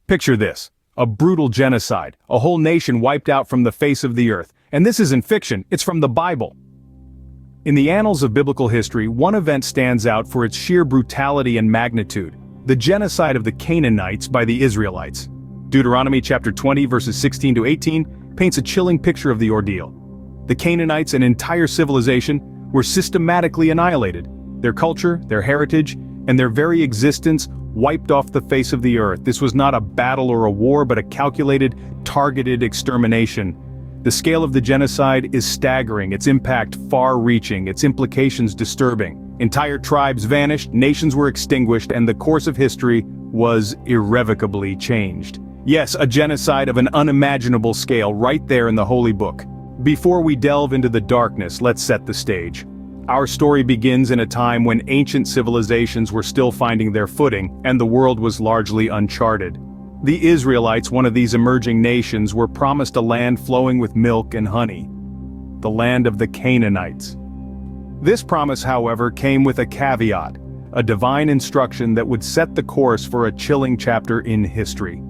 Picture this: a brutal genocide, a whole nation wiped out from the face of the earth. And this isn't fiction, it's from the Bible. In the annals of biblical history, one event stands out for its sheer brutality and magnitude: the genocide of the Canaanites by the Israelites. Deuteronomy chapter 20 verses 16 to 18 paints a chilling picture of the ordeal. The Canaanites, an entire civilization, were systematically annihilated. Their culture, their heritage, and their very existence wiped off the face of the earth. This was not a battle or a war, but a calculated, targeted extermination. The scale of the genocide is staggering, its impact far-reaching, its implications disturbing. Entire tribes vanished, nations were extinguished, and the course of history was irrevocably changed. Yes, a genocide of an unimaginable scale right there in the Holy Book. Before we delve into the darkness, let's set the stage. Our story begins in a time when ancient civilizations were still finding their footing, and the world was largely uncharted. The Israelites, one of these emerging nations, were promised a land flowing with milk and honey. The land of the Canaanites. This promise, however, came with a caveat, a divine instruction that would set the course for a chilling chapter in history.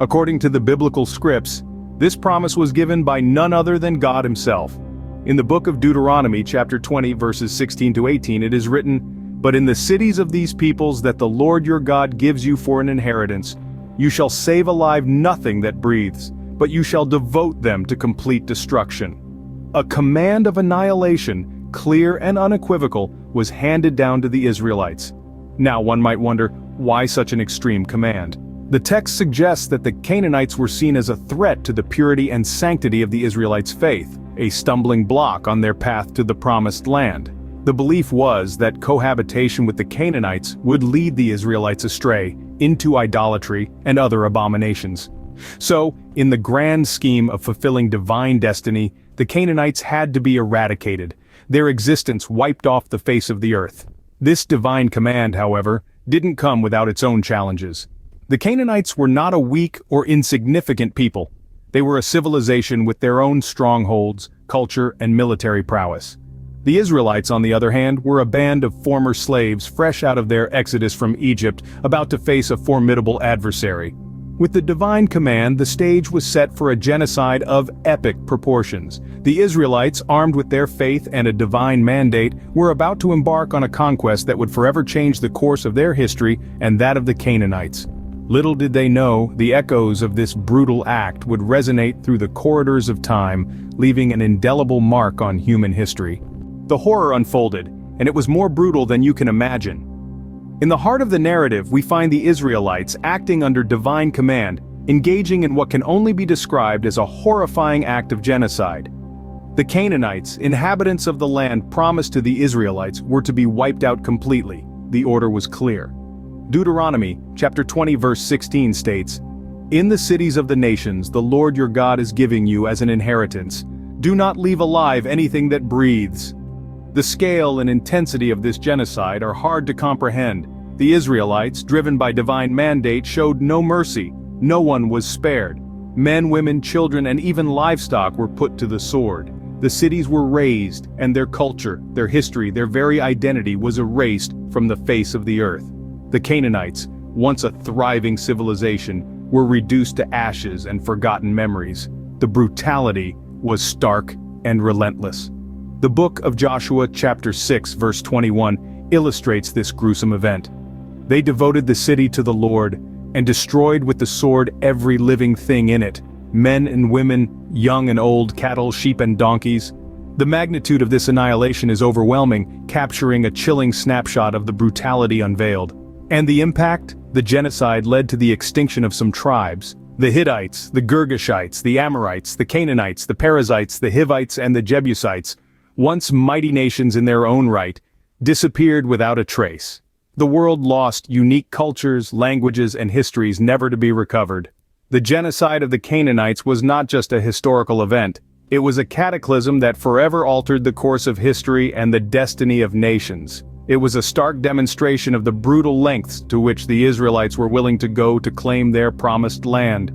According to the biblical scripts, this promise was given by none other than God himself. In the book of Deuteronomy chapter 20 verses 16 to 18 it is written, "But in the cities of these peoples that the Lord your God gives you for an inheritance, you shall save alive nothing that breathes, but you shall devote them to complete destruction." A command of annihilation, clear and unequivocal, was handed down to the Israelites. Now one might wonder, why such an extreme command? The text suggests that the Canaanites were seen as a threat to the purity and sanctity of the Israelites' faith, a stumbling block on their path to the promised land. The belief was that cohabitation with the Canaanites would lead the Israelites astray, into idolatry and other abominations. So, in the grand scheme of fulfilling divine destiny, the Canaanites had to be eradicated, their existence wiped off the face of the earth. This divine command, however, didn't come without its own challenges. The Canaanites were not a weak or insignificant people. They were a civilization with their own strongholds, culture, and military prowess. The Israelites, on the other hand, were a band of former slaves fresh out of their exodus from Egypt, about to face a formidable adversary. With the divine command, the stage was set for a genocide of epic proportions. The Israelites, armed with their faith and a divine mandate, were about to embark on a conquest that would forever change the course of their history and that of the Canaanites. Little did they know, the echoes of this brutal act would resonate through the corridors of time, leaving an indelible mark on human history. The horror unfolded, and it was more brutal than you can imagine. In the heart of the narrative, we find the Israelites acting under divine command, engaging in what can only be described as a horrifying act of genocide. The Canaanites, inhabitants of the land promised to the Israelites, were to be wiped out completely. The order was clear. Deuteronomy chapter 20 verse 16 states, "In the cities of the nations the Lord your God is giving you as an inheritance, do not leave alive anything that breathes." The scale and intensity of this genocide are hard to comprehend. The Israelites, driven by divine mandate, showed no mercy. No one was spared. Men, women, children, and even livestock were put to the sword. The cities were razed, and their culture, their history, their very identity was erased from the face of the earth. The Canaanites, once a thriving civilization, were reduced to ashes and forgotten memories. The brutality was stark and relentless. The book of Joshua chapter 6 verse 21 illustrates this gruesome event. They devoted the city to the Lord, and destroyed with the sword every living thing in it, men and women, young and old, cattle, sheep and donkeys. The magnitude of this annihilation is overwhelming, capturing a chilling snapshot of the brutality unveiled. And the impact? The genocide led to the extinction of some tribes. The Hittites, the Girgashites, the Amorites, the Canaanites, the Perizzites, the Hivites, and the Jebusites, once mighty nations in their own right, disappeared without a trace. The world lost unique cultures, languages, and histories never to be recovered. The genocide of the Canaanites was not just a historical event. It was a cataclysm that forever altered the course of history and the destiny of nations. It was a stark demonstration of the brutal lengths to which the Israelites were willing to go to claim their promised land.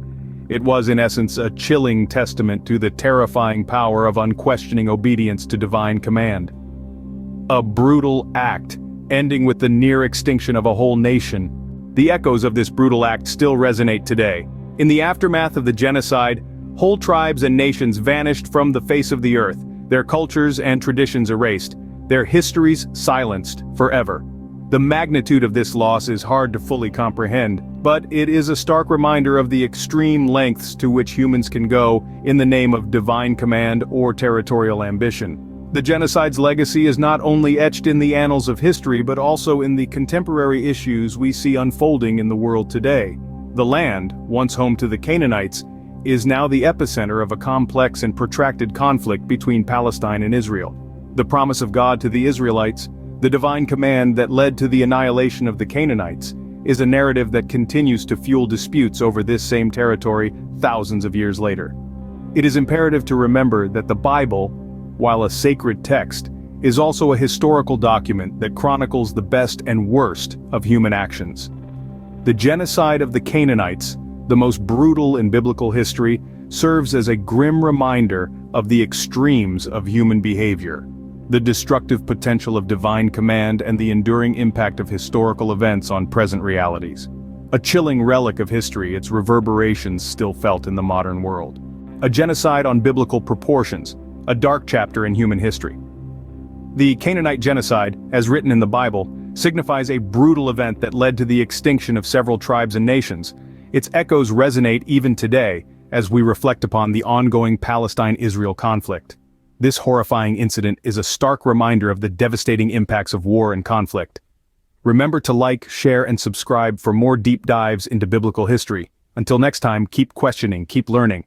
It was in essence a chilling testament to the terrifying power of unquestioning obedience to divine command. A brutal act, ending with the near extinction of a whole nation. The echoes of this brutal act still resonate today. In the aftermath of the genocide, whole tribes and nations vanished from the face of the earth, their cultures and traditions erased, their histories silenced forever. The magnitude of this loss is hard to fully comprehend, but it is a stark reminder of the extreme lengths to which humans can go in the name of divine command or territorial ambition. The genocide's legacy is not only etched in the annals of history but also in the contemporary issues we see unfolding in the world today. The land, once home to the Canaanites, is now the epicenter of a complex and protracted conflict between Palestine and Israel. The promise of God to the Israelites, the divine command that led to the annihilation of the Canaanites, is a narrative that continues to fuel disputes over this same territory thousands of years later. It is imperative to remember that the Bible, while a sacred text, is also a historical document that chronicles the best and worst of human actions. The genocide of the Canaanites, the most brutal in biblical history, serves as a grim reminder of the extremes of human behavior, the destructive potential of divine command and the enduring impact of historical events on present realities. A chilling relic of history, its reverberations still felt in the modern world. A genocide on biblical proportions, a dark chapter in human history. The Canaanite genocide, as written in the Bible, signifies a brutal event that led to the extinction of several tribes and nations. Its echoes resonate even today as we reflect upon the ongoing Palestine-Israel conflict. This horrifying incident is a stark reminder of the devastating impacts of war and conflict. Remember to like, share, and subscribe for more deep dives into biblical history. Until next time, keep questioning, keep learning,